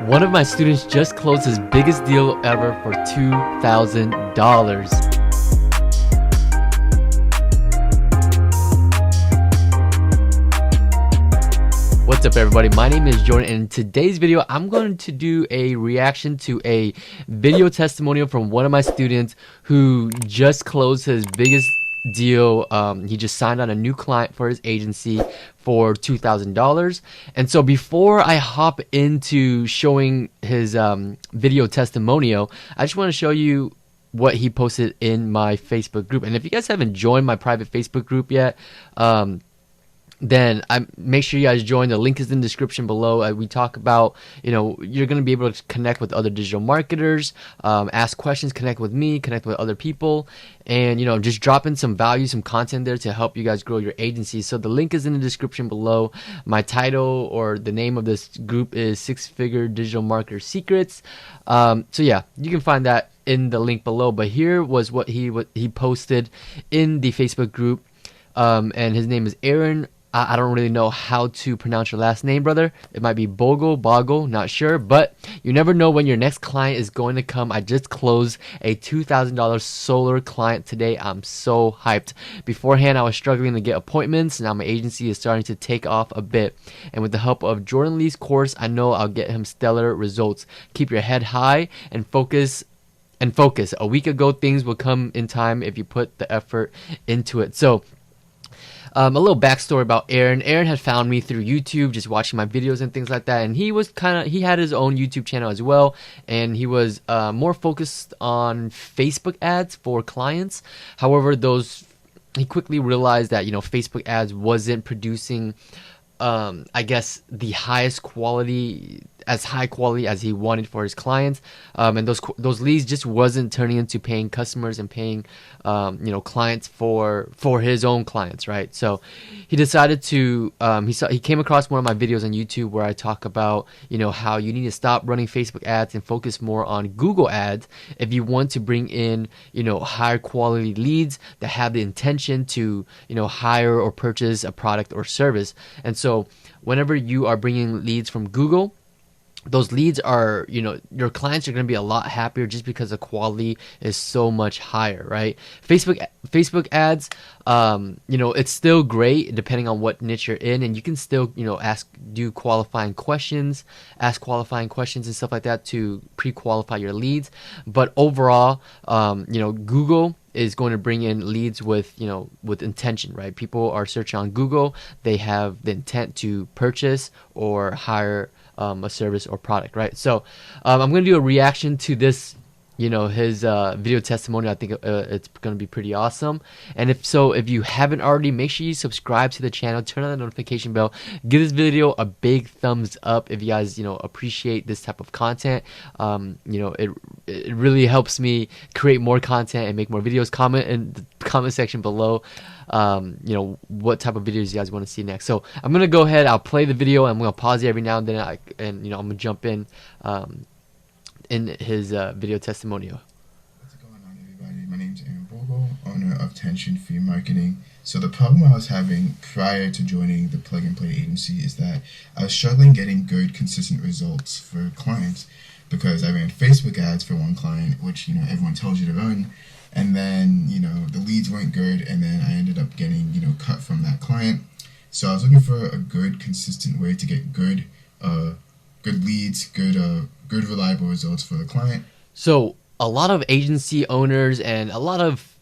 One of my students just closed his biggest deal ever for $2,000. What's up everybody, my name is Jordan, and in today's video I'm going to do a reaction to a video testimonial from one of my students who just closed his biggest deal. He just signed on a new client for his agency for $2,000. And so before I hop into showing his video testimonial, I just want to show you what he posted in my Facebook group. And if you guys haven't joined my private Facebook group yet, then make sure you guys join. The link is in the description below. We talk about, you're going to be able to connect with other digital marketers, ask questions, connect with me, connect with other people, and just drop in some value, some content there to help you guys grow your agency. So the link is in the description below. My title or the name of this group is Six-Figure Digital Marketer Secrets. So yeah, you can find that in the link below. But here was what he posted in the Facebook group, and his name is Aaron. I don't really know how to pronounce your last name, brother. It might be Bogle, not sure. But you never know when your next client is going to come. I just closed a $2,000 solar client today. I'm so hyped. Beforehand, I was struggling to get appointments. Now my agency is starting to take off a bit. And with the help of Jordan Lee's course, I know I'll get him stellar results. Keep your head high and focus. A week ago, things will come in time if you put the effort into it. So, a little backstory about Aaron. Aaron had found me through YouTube, just watching my videos and things like that. And he had his own YouTube channel as well. And he was more focused on Facebook ads for clients. However, he quickly realized that, Facebook ads wasn't producing, I guess, the highest quality, as high quality as he wanted for his clients, and those leads just wasn't turning into paying customers and paying clients for his own clients, right? So he decided to he came across one of my videos on YouTube where I talk about how you need to stop running Facebook ads and focus more on Google ads if you want to bring in higher quality leads that have the intention to hire or purchase a product or service. And so whenever you are bringing leads from Google, those leads are, your clients are going to be a lot happier just because the quality is so much higher, right? Facebook ads, it's still great depending on what niche you're in, and you can still, ask qualifying questions and stuff like that to pre-qualify your leads. But overall, Google is going to bring in leads with intention, right? People are searching on Google. They have the intent to purchase or hire a service or product, right? So I'm going to do a reaction to this, his video testimonial. I think it's going to be pretty awesome. And if you haven't already, make sure you subscribe to the channel, turn on the notification bell, give this video a big thumbs up if you guys appreciate this type of content. It really helps me create more content and make more videos. Comment in the comment section below what type of videos you guys want to see next. So I'm gonna go ahead, I'll play the video, and I'm gonna pause it every now and then, I'm gonna jump in his video testimonial. What's going on, everybody? My name's Aaron Bogle, owner of Tension Free Marketing. So the problem I was having prior to joining the Plug and Play agency is that I was struggling getting good, consistent results for clients because I ran Facebook ads for one client, which everyone tells you to run, and then the leads weren't good, and then I ended up getting cut from that client. So I was looking for a good, consistent way to get good leads, good reliable results for the client. So a lot of agency owners and a lot of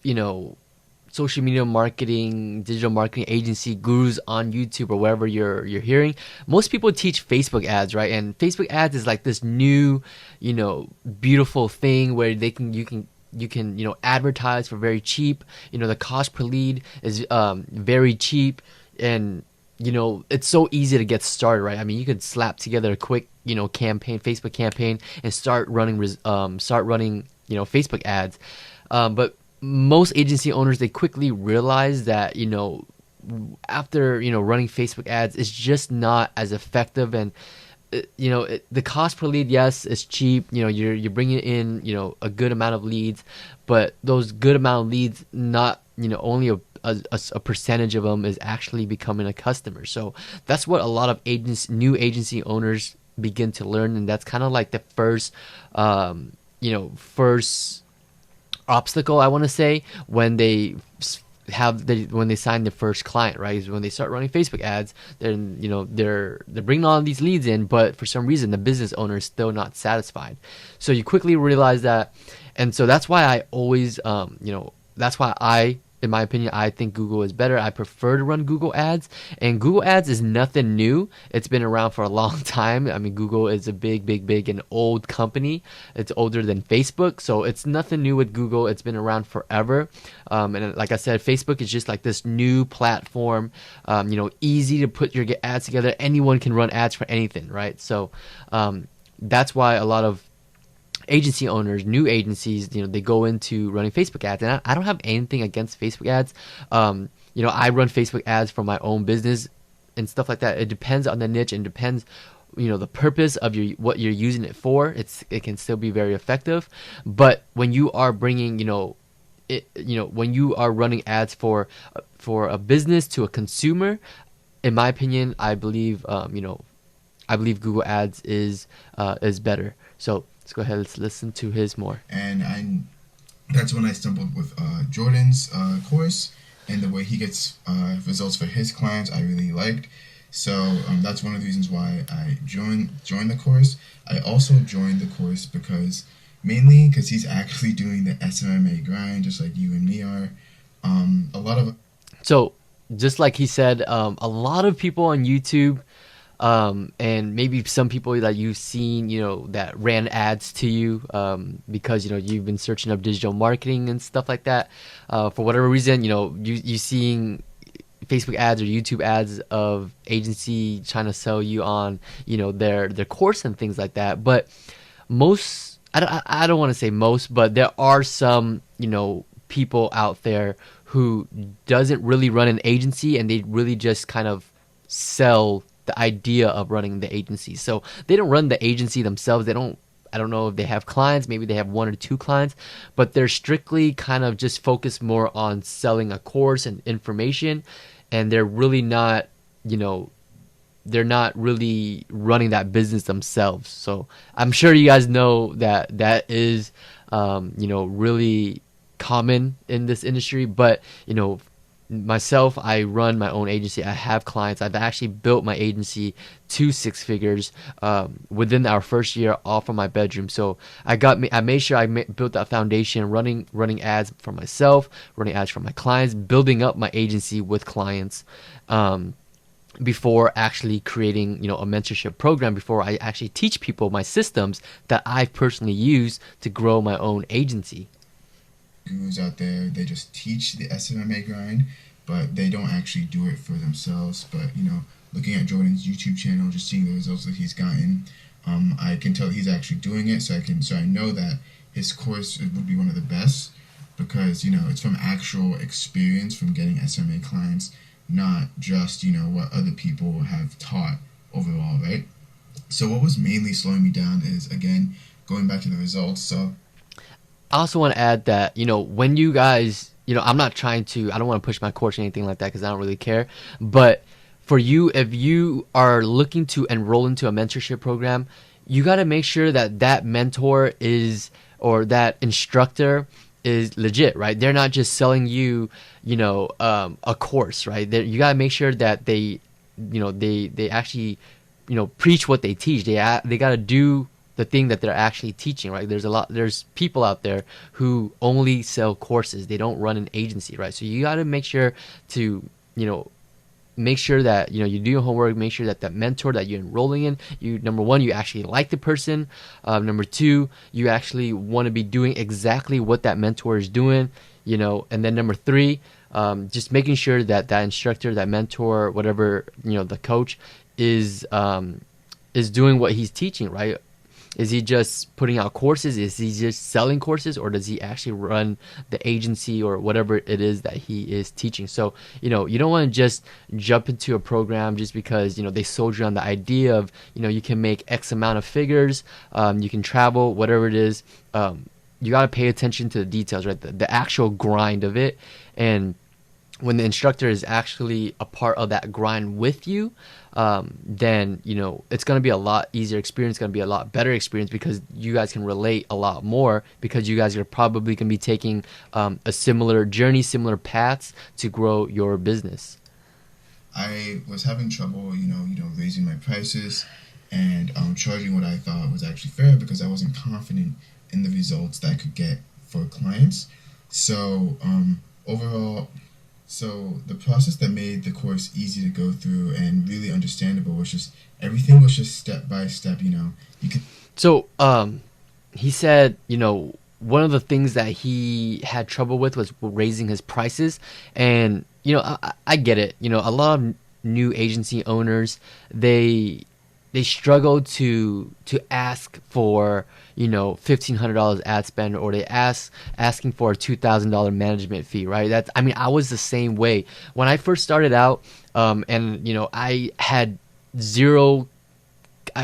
social media marketing, digital marketing agency gurus on YouTube or wherever you're hearing, most people teach Facebook ads, right? And Facebook ads is like this new beautiful thing where you can advertise for very cheap. The cost per lead is very cheap, and it's so easy to get started, right? I mean, you could slap together a quick campaign, Facebook campaign, and start running Facebook ads. But most agency owners, they quickly realize that after running Facebook ads, it's just not as effective. And the cost per lead, yes, is cheap. You're bringing in a good amount of leads, but those good amount of leads, not only a percentage of them is actually becoming a customer. So that's what a lot of new agency owners begin to learn, and that's kind of like the first first obstacle, I want to say, when they when they sign their first client, right? Is when they start running Facebook ads, then they're bringing all these leads in, but for some reason the business owner is still not satisfied. So you quickly realize that, and so that's why I always that's why in my opinion, I think Google is better. I prefer to run Google ads, and Google ads is nothing new. It's been around for a long time. I mean, Google is a big and old company. It's older than Facebook, so it's nothing new with Google. It's been around forever. And like I said, Facebook is just like this new platform, easy to put your ads together. Anyone can run ads for anything, right? So that's why a lot of agency owners, new agencies, they go into running Facebook ads, and I don't have anything against Facebook ads. I run Facebook ads for my own business and stuff like that. It depends on the niche and depends, the purpose of what you're using it for. It can still be very effective, but when you are bringing, when you are running ads for a business to a consumer, in my opinion, I believe, Google Ads is better. So let's go ahead. Let's listen to his more. And that's when I stumbled with Jordan's course, and the way he gets results for his clients, I really liked. So that's one of the reasons why I joined the course. I also joined the course mainly because he's actually doing the SMMA grind, just like you and me are. So just like he said, a lot of people on YouTube, and maybe some people that you've seen, that ran ads to you, because, you've been searching up digital marketing and stuff like that. For whatever reason, you seeing Facebook ads or YouTube ads of agency trying to sell you on, their course and things like that. But most, I don't want to say most, but there are some, people out there who doesn't really run an agency, and they really just kind of sell the idea of running the agency. So they don't run the agency themselves. I don't know if they have clients, maybe they have 1 or 2 clients, but they're strictly kind of just focused more on selling a course and information, and they're really not, they're not really running that business themselves. So I'm sure you guys know that is, really common in this industry, but, myself, I run my own agency. I have clients. I've actually built my agency to 6 figures within our first year, all from my bedroom. So I made sure I built that foundation, running ads for myself, running ads for my clients, building up my agency with clients, before actually creating, a mentorship program, before I actually teach people my systems that I personally use to grow my own agency. Gurus out there, they just teach the SMMA grind, but they don't actually do it for themselves. But looking at Jordan's YouTube channel, just seeing the results that he's gotten, I can tell he's actually doing it. So I know that his course would be one of the best, because it's from actual experience from getting SMMA clients, not just what other people have taught overall, right? So what was mainly slowing me down is, again, going back to the results. So I also want to add that, when you guys, I don't want to push my course or anything like that, because I don't really care. But for you, if you are looking to enroll into a mentorship program, you got to make sure that mentor or that instructor is legit, right? They're not just selling you, a course, right? You got to make sure that they actually, preach what they teach. They got to do the thing that they're actually teaching, right? There's people out there who only sell courses. They don't run an agency, right? So you got to make sure to, make sure that, you do your homework, make sure that mentor that you're enrolling in, number 1, you actually like the person. Number 2, you actually want to be doing exactly what that mentor is doing, and then number 3, just making sure that instructor, that mentor, whatever, the coach is doing what he's teaching, right? Is he just putting out courses? Is he just selling courses? Or does he actually run the agency or whatever it is that he is teaching? So, you don't want to just jump into a program just because, they sold you on the idea of, you can make X amount of figures, you can travel, whatever it is. You got to pay attention to the details, right? The actual grind of it. And when the instructor is actually a part of that grind with you, then it's going to be a lot easier experience, going to be a lot better experience, because you guys can relate a lot more, because you guys are probably going to be taking a similar journey, similar paths to grow your business. I was having trouble, raising my prices and charging what I thought was actually fair, because I wasn't confident in the results that I could get for clients. So overall, the process that made the course easy to go through and really understandable was just everything was just step by step. You could. So he said, one of the things that he had trouble with was raising his prices, and I get it. A lot of new agency owners, they struggle to ask for $1,500 ad spend, or they asking for a $2,000 management fee, right? I was the same way when I first started out, and I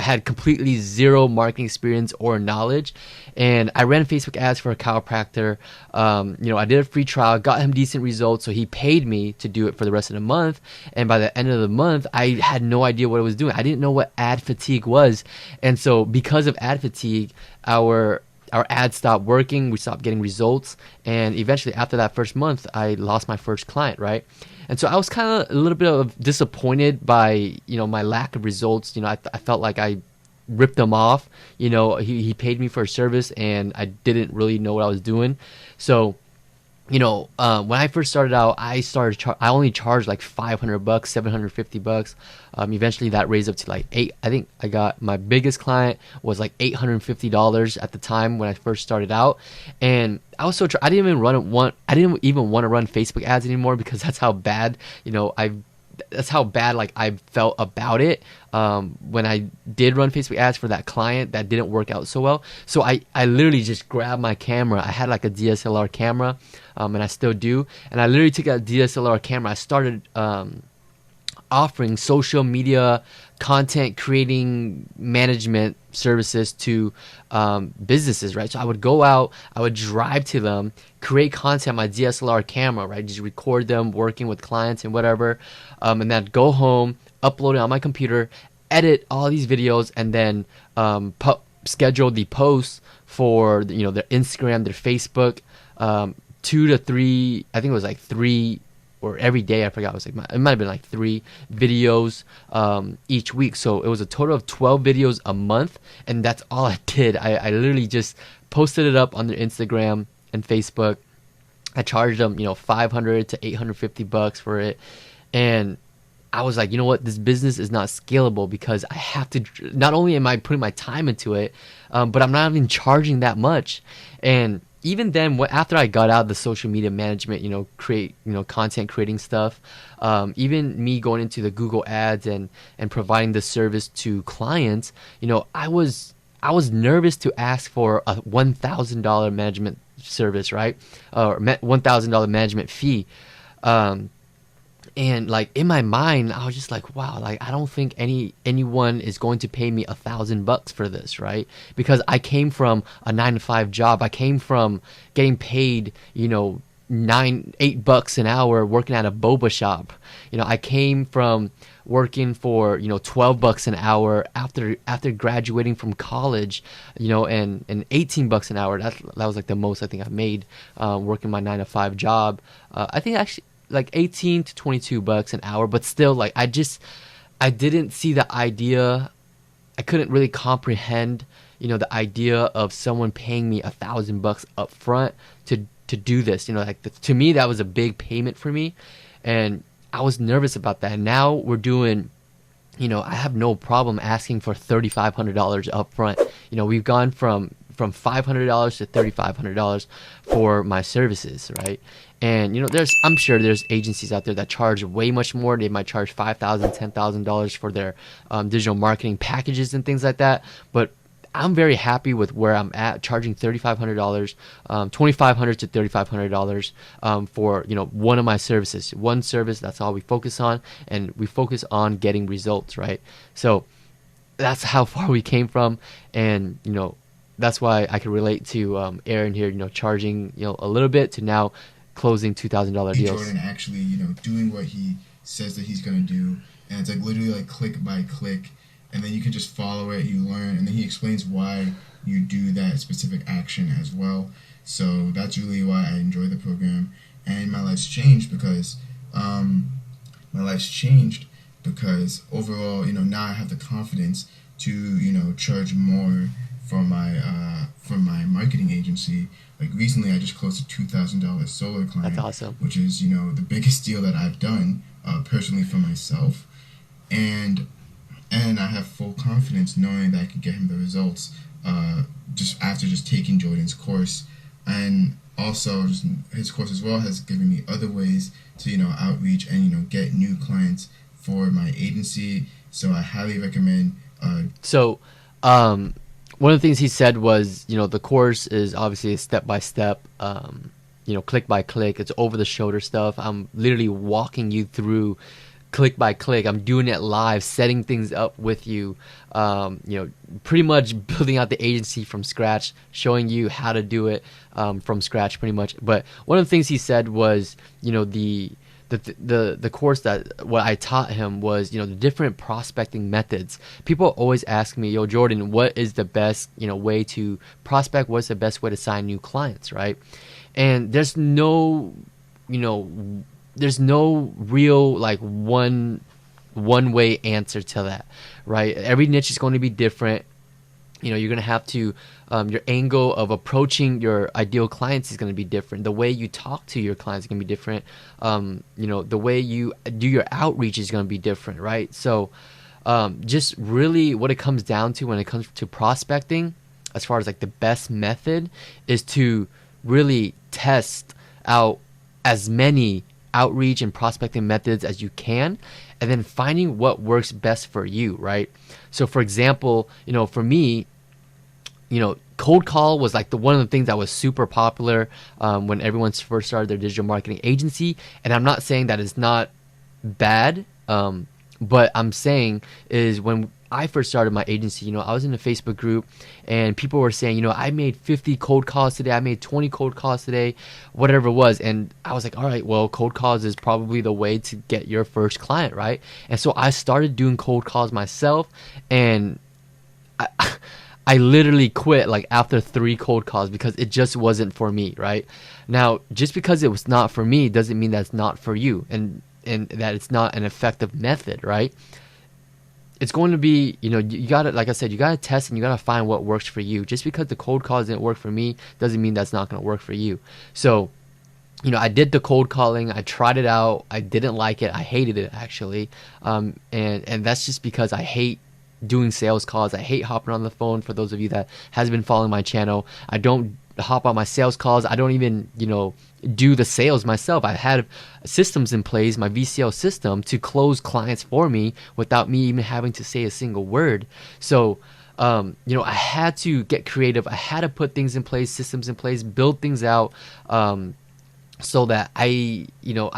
had completely zero marketing experience or knowledge, and I ran Facebook ads for a chiropractor. I did a free trial, got him decent results, so he paid me to do it for the rest of the month. And by the end of the month, I had no idea what I was doing. I didn't know what ad fatigue was, and so because of ad fatigue, our ads stopped working. We stopped getting results, and eventually, after that first month, I lost my first client, right? And so I was kind of a little bit of disappointed by my lack of results. I felt like I ripped him off. He paid me for a service, and I didn't really know what I was doing. So when I first started out, I only charged like $500, $750. Eventually that raised up to like I think I got my biggest client was like $850 at the time when I first started out, and I was I didn't even want to run Facebook ads anymore, because that's how bad like I felt about it. When I did run Facebook ads for that client, that didn't work out so well. So I literally just grabbed my camera. I had like a DSLR camera, and I still do. And I literally took that DSLR camera. I started offering social media content creating management services to businesses, right? So I would go out, I would drive to them, create content on my DSLR camera, right? Just record them working with clients and whatever, and then I'd go home, upload it on my computer, edit all these videos, and then schedule the posts for their Instagram, their Facebook, 2 to 3, I think it was like 3, or every day, I forgot, it might have been like 3 videos each week. So it was a total of 12 videos a month, and that's all I did. I literally just posted it up on their Instagram and Facebook. I charged them $500 to $850 for it, and I was like, you know what, this business is not scalable, because I have to, not only am I putting my time into it, but I'm not even charging that much. And even then, after I got out of the social media management, content creating stuff, even me going into the Google ads and providing the service to clients, I was nervous to ask for a $1,000 management service, right? Or $1,000 management fee. And like in my mind, I was just like, wow, like I don't think anyone is going to pay me $1,000 for this, right? Because I came from a 9-to-5 job. I came from getting paid, $8 an hour working at a boba shop. I came from working for $12 an hour after graduating from college, and $18 an hour. That was like the most I think I've made working my 9-to-5 job. I think actually like $18 to $22 an hour, but still, like I didn't see the idea. I couldn't really comprehend, the idea of someone paying me $1,000 up front to do this. To me that was a big payment for me, and I was nervous about that. And now we're doing, I have no problem asking for $3,500 up front. We've gone from $500 to $3,500 for my services, right? And I'm sure there's agencies out there that charge way much more. They might charge $5,000, $10,000 for their digital marketing packages and things like that. But I'm very happy with where I'm at, charging $3,500, $2,500 to $3,500 for one of my services. One service, that's all we focus on, and we focus on getting results, right? So that's how far we came from, and that's why I can relate to Aaron here, charging a little bit to now closing $2,000 Hey, deals. Jordan actually, doing what he says that he's gonna do, and it's like literally like click by click, and then you can just follow it, you learn, and then he explains why you do that specific action as well. So that's really why I enjoy the program, and my life's changed because overall, now I have the confidence to charge more for my marketing agency. Like recently, I just closed a $2,000 solar That's client, awesome. which is the biggest deal that I've done personally for myself, and I have full confidence knowing that I could get him the results just after just taking Jordan's course, and also just his course as well has given me other ways to outreach and get new clients for my agency. So I highly recommend. So, one of the things he said was, the course is obviously a step by step, click by click. It's over the shoulder stuff. I'm literally walking you through click by click. I'm doing it live, setting things up with you, pretty much building out the agency from scratch, showing you how to do it from scratch pretty much. But one of the things he said was, the course that what I taught him was, the different prospecting methods. People always ask me, yo, Jordan, what is the best, way to prospect? What's the best way to sign new clients, right? And there's no real like one way answer to that, right? Every niche is going to be different. You're going to have to, your angle of approaching your ideal clients is going to be different. The way you talk to your clients is going to be different. The way you do your outreach is going to be different, right? So, just really what it comes down to when it comes to prospecting, as far as like the best method, is to really test out as many outreach and prospecting methods as you can, and then finding what works best for you, right? So for example, for me, cold call was like one of the things that was super popular when everyone first started their digital marketing agency. And I'm not saying that it's not bad, but I'm saying is when I first started my agency, I was in a Facebook group and people were saying, I made 50 cold calls today. I made 20 cold calls today, whatever it was. And I was like, all right, well, cold calls is probably the way to get your first client, right? And so I started doing cold calls myself, and I literally quit like after 3 cold calls because it just wasn't for me, right? Now, just because it was not for me doesn't mean that it's not for you, and that it's not an effective method, right? It's going to be, you gotta, like I said, you gotta test and you gotta find what works for you. Just because the cold calls didn't work for me doesn't mean that's not gonna work for you. So, I did the cold calling. I tried it out. I didn't like it. I hated it actually, and that's just because I hate doing sales calls. I hate hopping on the phone. For those of you that has been following my channel, I don't hop on my sales calls. I don't even do the sales myself. I had systems in place, my VCL system, to close clients for me without me even having to say a single word. So I had to get creative. I had to put things in place, systems in place, build things out, so that I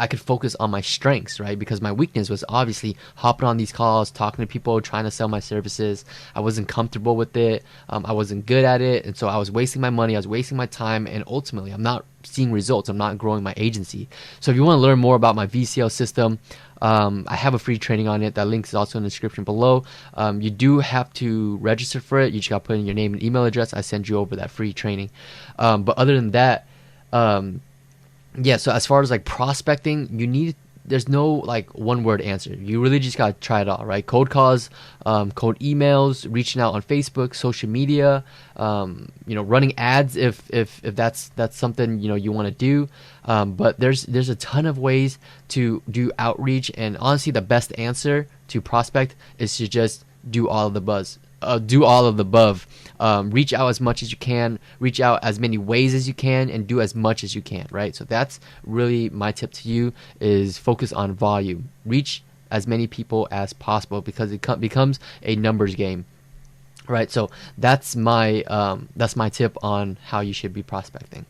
could focus on my strengths, right? Because my weakness was obviously hopping on these calls, talking to people, trying to sell my services. I wasn't comfortable with it. I wasn't good at it. And so I was wasting my money. I was wasting my time. And ultimately, I'm not seeing results. I'm not growing my agency. So if you want to learn more about my VCL system, I have a free training on it. That link is also in the description below. You do have to register for it. You just got to put in your name and email address. I send you over that free training. But other than that, yeah, so as far as like prospecting, there's no like one word answer. You really just gotta try it all, right? Cold calls, cold emails, reaching out on Facebook, social media, running ads if that's something you want to do. But there's a ton of ways to do outreach, and honestly, the best answer to prospect is to just do all of the buzz. Do all of the above. Reach out as much as you can, reach out as many ways as you can, and do as much as you can, right? So that's really my tip to you, is focus on volume. Reach as many people as possible, because it becomes a numbers game, right? So that's my tip on how you should be prospecting.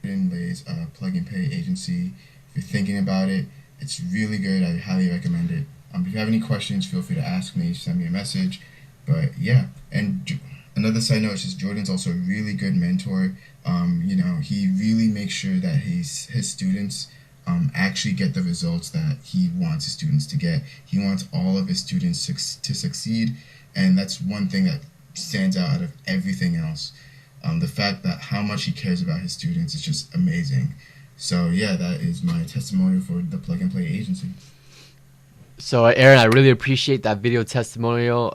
Lay's plug and pay agency. If you're thinking about it, it's really good. I highly recommend it. If you have any questions, feel free to ask me, send me a message. But yeah, and another side note is just Jordan's also a really good mentor. He really makes sure that his students actually get the results that he wants his students to get. He wants all of his students to succeed, and that's one thing that stands out of everything else. The fact that how much he cares about his students is just amazing. So yeah, that is my testimonial for the Plug and Play agency. So Aaron, I really appreciate that video testimonial,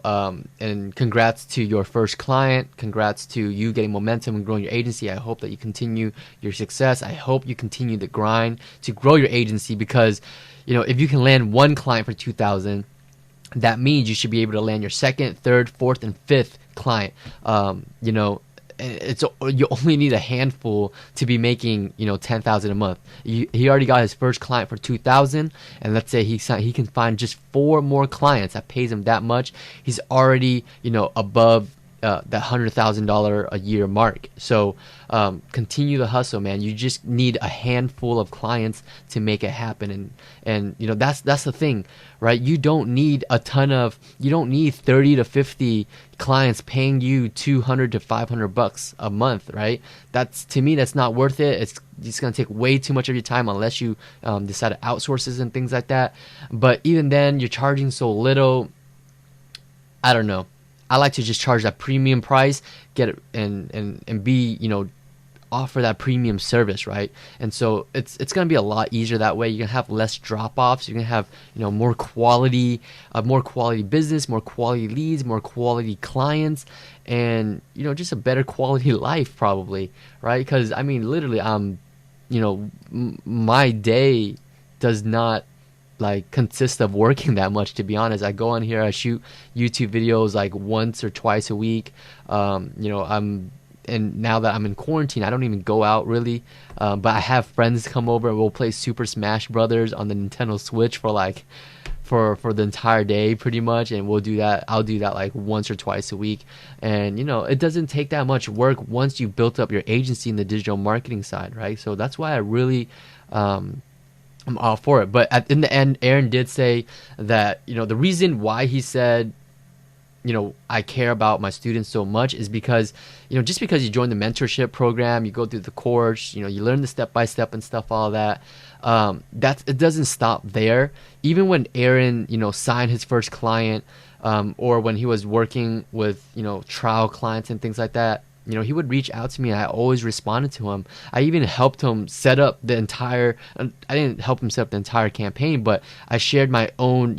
and congrats to your first client. Congrats to you getting momentum and growing your agency. I hope that you continue your success. I hope you continue the grind to grow your agency, because if you can land one client for 2,000, that means you should be able to land your second, third, fourth, and fifth client. You only need a handful to be making 10,000 a month. He already got his first client for 2,000, and let's say he can find just 4 more clients that pays him that much. He's already above that $100,000 a year mark. So continue the hustle, man. You just need a handful of clients to make it happen, and that's the thing, right? You don't need 30 to 50 clients paying you $200 to $500 a month, right? To me, that's not worth it. It's gonna take way too much of your time unless you decide to outsource this and things like that. But even then, you're charging so little. I don't know. I like to just charge that premium price, get it, and be offer that premium service, right? And so it's gonna be a lot easier that way. You're gonna have less drop-offs. You're gonna have more quality business, more quality leads, more quality clients, and just a better quality life probably, right? Because I mean, literally, my day does not consist of working that much, to be honest. I go on here, I shoot YouTube videos like once or twice a week. And now that I'm in quarantine, I don't even go out really, but I have friends come over and we'll play Super Smash Brothers on the Nintendo Switch for the entire day pretty much, and I'll do that like once or twice a week. And it doesn't take that much work once you built up your agency in the digital marketing side, right? So that's why I really I'm all for it. But in the end, Aaron did say that the reason why he said I care about my students so much is because just because you join the mentorship program, you go through the course, you learn the step-by-step and stuff, all that, it doesn't stop there. Even when Aaron signed his first client, or when he was working with trial clients and things like that, he would reach out to me, and I always responded to him. I even helped him set up the entire, I didn't help him set up the entire campaign, but I shared my own,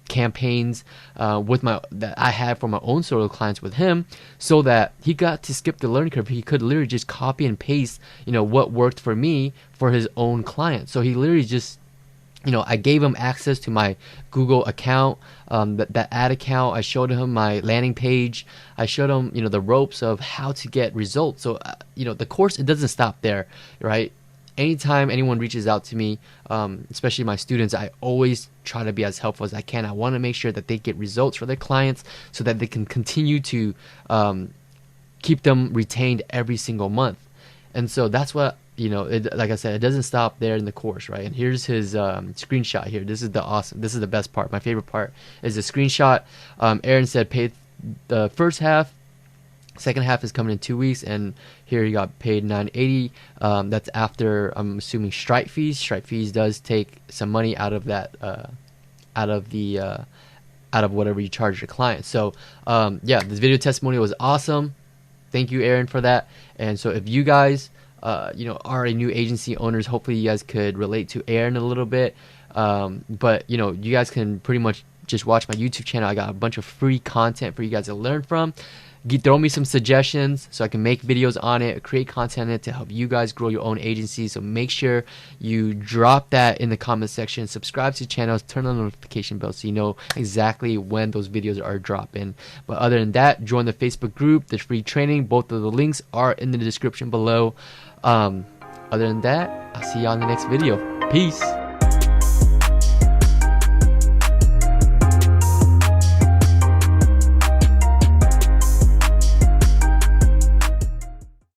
campaigns that I had for my own solo clients with him, so that he got to skip the learning curve. He could literally just copy and paste, what worked for me for his own client. So he literally just I gave him access to my Google account, that ad account. I showed him my landing page. I showed him, the ropes of how to get results. So, the course, it doesn't stop there, right? Anytime anyone reaches out to me, especially my students, I always try to be as helpful as I can. I want to make sure that they get results for their clients so that they can continue to keep them retained every single month. And so that's what, like I said, it doesn't stop there in the course, right? And here's his screenshot here. This is the best part. My favorite part is the screenshot. Aaron said paid the first half, second half is coming in 2 weeks, and here he got paid $980. That's after, I'm assuming, Stripe fees. Stripe fees does take some money out of that, out of whatever you charge your client. So yeah, this video testimonial was awesome. Thank you, Aaron, for that. And so if you guys are a new agency owners, hopefully you guys could relate to Aaron a little bit. But you guys can pretty much just watch my YouTube channel. I got a bunch of free content for you guys to learn from. Throw me some suggestions so I can make videos on it, create content on it to help you guys grow your own agency. So make sure you drop that in the comment section. Subscribe to the channel, turn on the notification bell so you know exactly when those videos are dropping. But other than that, join the Facebook group, the free training. Both of the links are in the description below. Other than that, I'll see you on the next video. Peace.